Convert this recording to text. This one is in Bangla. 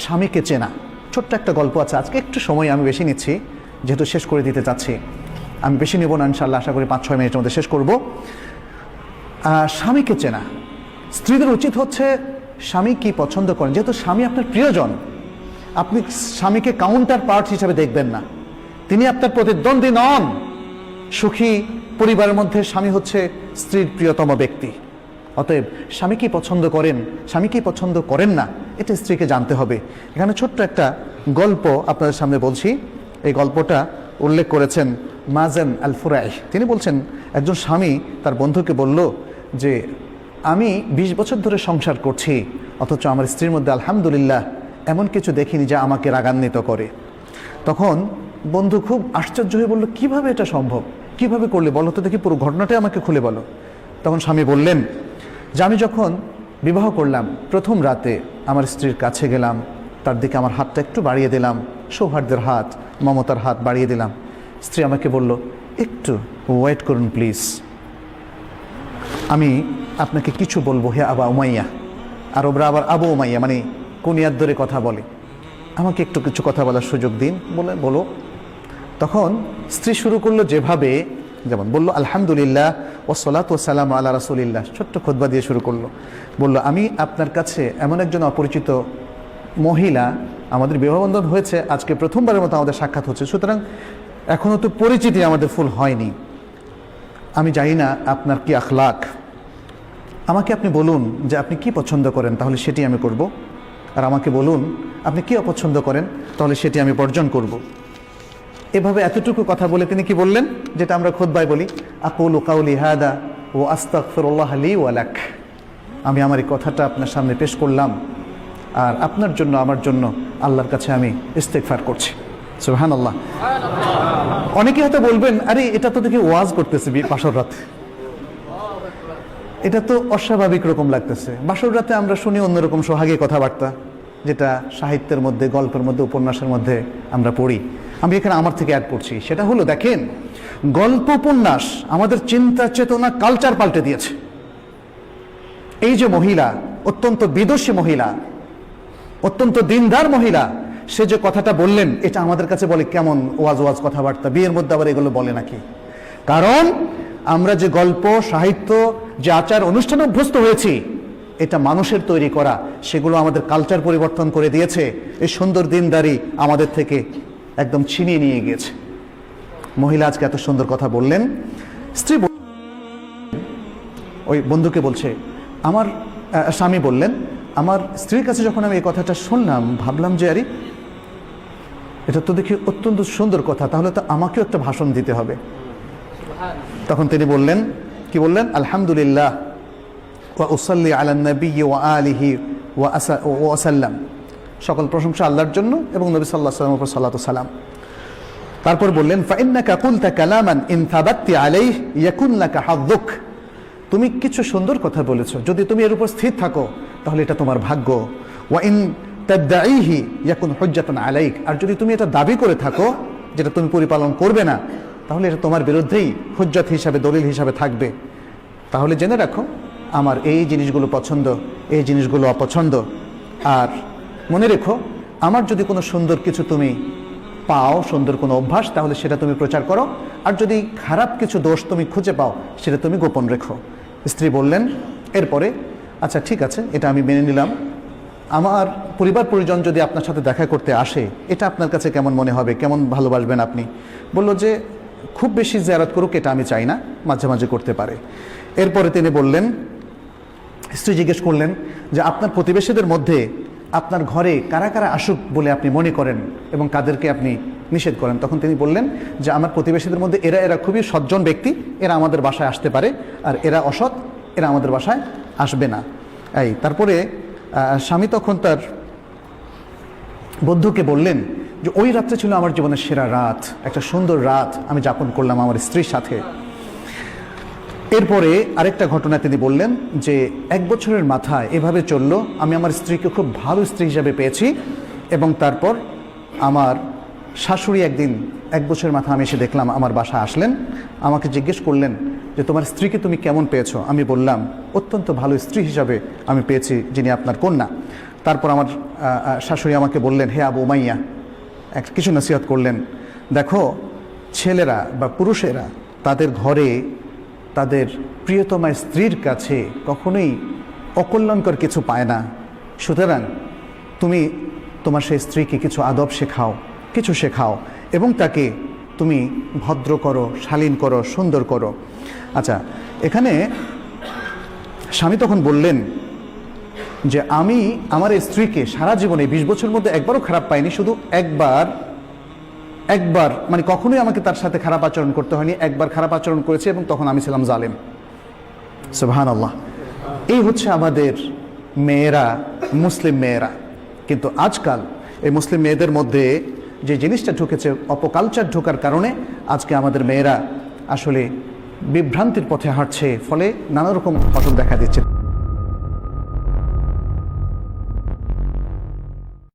স্বামীকে চেনা। ছোট্ট একটা গল্প আছে, আজকে একটু সময় আমি বেশি নিচ্ছি যেহেতু শেষ করে দিতে চাচ্ছি। আমি বেশি নেব না ইনশাআল্লাহ, আশা করি 5-6 মিনিটের মধ্যে শেষ করব। স্বামীকে চেনা। স্ত্রীদের উচিত হচ্ছে স্বামী কি পছন্দ করেন, যেহেতু স্বামী আপনার প্রিয়জন, আপনি স্বামীকে কাউন্টার পার্ট হিসেবে দেখবেন না, তিনি আপনার প্রতিদ্বন্দ্বী নন। সুখী পরিবারের মধ্যে স্বামী হচ্ছে স্ত্রীর প্রিয়তম ব্যক্তি। অতএব স্বামী কি পছন্দ করেন, স্বামী কি পছন্দ করেন না, এটা স্ত্রীকে জানতে হবে। এখানে ছোট্ট একটা গল্প আপনাদের সামনে বলছি। এই গল্পটা উল্লেখ করেছেন মাজান আল ফুরাই। তিনি বলছেন, একজন স্বামী তার বন্ধুকে বলল যে আমি 20 বছর ধরে সংসার করছি, অথচ আমার স্ত্রীর মধ্যে আলহামদুলিল্লাহ এমন কিছু দেখিনি যা আমাকে রাগান্বিত করে। তখন বন্ধু খুব আশ্চর্য হয়ে বলল, কিভাবে এটা সম্ভব, কিভাবে করলে বলো তো দেখি, পুরো ঘটনাটাই আমাকে খুলে বলো। তখন স্বামী বললেন যে আমি যখন বিবাহ করলাম, প্রথম রাতে আমার স্ত্রীর কাছে গেলাম, তার দিকে আমার হাতটা একটু বাড়িয়ে দিলাম, সৌহার্দ্যের হাত, মমতার হাত বাড়িয়ে দিলাম। স্ত্রী আমাকে বলল, একটু ওয়েট করুন প্লিজ, আমি আপনাকে কিছু বলবো হে আবা উমাইয়া। আরবরা আবার আবু উমাইয়া মানে কুনিয়ার ধরে কথা বলে, আমাকে একটু কিছু কথা বলার সুযোগ দিন, বলে বলো। তখন স্ত্রী শুরু করলো যেভাবে, যেমন বললো আলহামদুলিল্লাহ ওয়াসসালাতু ওয়াসসালামু আলা রাসূলিল্লাহ, ছোট্ট খুতবা দিয়ে শুরু করলো। বলল, আমি আপনার কাছে এমন একজন অপরিচিত মহিলা, আমাদের বিবাহবন্ধন হয়েছে আজকে প্রথমবারের মতো আমাদের সাক্ষাৎ হচ্ছে, সুতরাং এখনও তো পরিচিতি আমাদের ফুল হয়নি, আমি জানি না আপনার কি আখলাক, আমাকে আপনি বলুন যে আপনি কি পছন্দ করেন, তাহলে সেটি আমি করব, আর আমাকে বলুন আপনি কি অপছন্দ করেন, তাহলে সেটি আমি বর্জন করব। এভাবে এতটুকু কথা বলে তিনি কি বললেন, যেটা আমরা খুতবায় বলি, আকুলু কাউলি হাদা ওয়া আস্তাগফিরুল্লাহ লি ওয়া লাক, আমি আমার এই কথাটা আপনার সামনে পেশ করলাম, আর আপনার জন্য আমার জন্য আল্লাহর কাছে আমি ইস্তেগফার করছি। সুবহানাল্লাহ। অনেকে হয়তো বলবেন, আরে এটা তো দেখি ওয়াজ করতেছে বাসর রাতে, এটা তো অস্বাভাবিক রকম লাগতেছে। বাসর রাতে আমরা শুনি অন্যরকম সোহাগী কথাবার্তা, যেটা সাহিত্যের মধ্যে, গল্পের মধ্যে, উপন্যাসের মধ্যে আমরা পড়ি। আমি এখানে আমার থেকে অ্যাড করছি, সেটা হলো, দেখেন গল্প উপন্যাস আমাদের চিন্তা চেতনা কালচার পাল্টে দিয়েছে। এই যে মহিলা, অত্যন্ত বিদুষী মহিলা, অত্যন্ত দিনদার মহিলা, সে যে কথাটা বললেন, এটা আমাদের কাছে বলে কেমন ওয়াজ ওয়াজ কথাবার্তা, বিয়ের মধ্যে আবার এগুলো বলে নাকি? কারণ আমরা যে গল্প, সাহিত্য, যে আচার অনুষ্ঠানে অভ্যস্ত হয়েছি, এটা মানুষের তৈরি করা, সেগুলো আমাদের কালচার পরিবর্তন করে দিয়েছে। এই সুন্দর দিনদারি আমাদের থেকে একদম ছিনিয়ে নিয়ে গিয়েছে। মহিলা আজকে এত সুন্দর কথা বললেন, স্ত্রী ওই বন্ধুকে বলছে, আমার স্বামী বললেন, আমার স্ত্রীর কাছে যখন আমি এই কথাটা শুনলাম, ভাবলাম যে আরে এটা তো দেখি অত্যন্ত সুন্দর কথা, তাহলে তো আমাকেও একটা ভাষণ দিতে হবে। তখন তিনি বললেন, কি বললেন, আলহামদুলিল্লাহ ওয়া উসাল্লি আলা নবী ওয়া আলিহি ওয়া সাল্লাম, সকল প্রশংসা আল্লাহর জন্য এবং নবী সাল্লাল্লাহু আলাইহি ওয়াসাল্লামের উপর সালাতু সালাম। তারপর বললেন, ফাইন্নাকা কুলতা কালামান ইন থাবাত্তি আলাইহি ইয়াকুন লাকা হাযুক, তুমি কিছু সুন্দর কথা বলেছো, যদি তুমি এর উপর স্থির থাকো তাহলে এটা তোমার ভাগ্য। ওয়া ইন তাদঈহি ইয়াকুন হুজ্জাতান আলাইক, আর যদি তুমি এটা দাবি করে থাকো যেটা তুমি পরিপালন করবে না, তাহলে এটা তোমার বিরুদ্ধেই হুজ্জত হিসাবে, দলিল হিসাবে থাকবে। তাহলে জেনে রাখো আমার এই জিনিসগুলো পছন্দ, এই জিনিসগুলো অপছন্দ, আর মনে রেখো আমার যদি কোনো সুন্দর কিছু তুমি পাও, সুন্দর কোনো অভ্যাস, তাহলে সেটা তুমি প্রচার করো, আর যদি খারাপ কিছু দোষ তুমি খুঁজে পাও সেটা তুমি গোপন রেখো। স্ত্রী বললেন এরপরে, আচ্ছা ঠিক আছে, এটা আমি মেনে নিলাম, আমার পরিবার পরিজন যদি আপনার সাথে দেখা করতে আসে, এটা আপনার কাছে কেমন মনে হবে, কেমন ভালোবাসবেন আপনি? বলল যে খুব বেশি জিয়ারত করুক এটা আমি চাই না, মাঝে মাঝে করতে পারে। এরপরে তিনি বললেন, স্ত্রী জিজ্ঞেস করলেন যে আপনার প্রতিবেশীদের মধ্যে আপনার ঘরে কারা কারা আসুক বলে আপনি মনে করেন এবং কাদেরকে আপনি নিষেধ করেন? তখন তিনি বললেন যে আমার প্রতিবেশীদের মধ্যে এরা খুবই সজ্জন ব্যক্তি, এরা আমাদের বাসায় আসতে পারে, আর এরা অসৎ, এরা আমাদের বাসায় আসবে না। এই তারপরে স্বামী তখন তার বন্ধুকে বললেন যে ওই রাত্রে ছিল আমার জীবনের সেরা রাত, একটা সুন্দর রাত আমি যাপন করলাম আমার স্ত্রীর সাথে। এরপরে আরেকটা ঘটনা তিনি বললেন যে 1 বছরের মাথায় এভাবে চললো, আমি আমার স্ত্রীকে খুব ভালো স্ত্রী হিসাবে পেয়েছি, এবং তারপর আমার শাশুড়ি একদিন 1 বছরের মাথা আমি এসে দেখলাম আমার বাসায় আসলেন, আমাকে জিজ্ঞেস করলেন যে তোমার স্ত্রীকে তুমি কেমন পেয়েছো? আমি বললাম অত্যন্ত ভালো স্ত্রী হিসাবে আমি পেয়েছি, যিনি আপনার কন্যা। তারপর আমার শাশুড়ি আমাকে বললেন, হে আবু উমাইয়া, কিছু নসিহত করলেন। দেখো, ছেলেরা বা পুরুষেরা তাদের ঘরে তাদের প্রিয়তমা স্ত্রীর কাছে কখনোই অকল্যাণকর কিছু পায় না। সুতরাং তুমি তোমার সেই স্ত্রীকে কিছু আদব শেখাও, কিছু শেখাও, এবং তাকে তুমি ভদ্র করো, শালীন করো, সুন্দর করো। আচ্ছা, এখানে স্বামী তখন বললেন যে আমি আমার স্ত্রীকে সারা জীবনে 20 বছর মধ্যে একবারও খারাপ পাইনি, শুধু একবার মানে কখনোই আমাকে তার সাথে খারাপ আচরণ করতে হয়নি, একবার খারাপ আচরণ করেছে এবং তখন আমি ছিলাম জালেম। সুবহানাল্লাহ। এই হচ্ছে আমাদের মেয়েরা, মুসলিম মেয়েরা। কিন্তু আজকাল এই মুসলিম মেয়েদের মধ্যে যে জিনিসটা ঢুকেছে, অপকালচার ঢোকার কারণে আজকে আমাদের মেয়েরা আসলে বিভ্রান্তির পথে হাঁটছে, ফলে নানা রকম ঘটনা দেখা দিচ্ছে।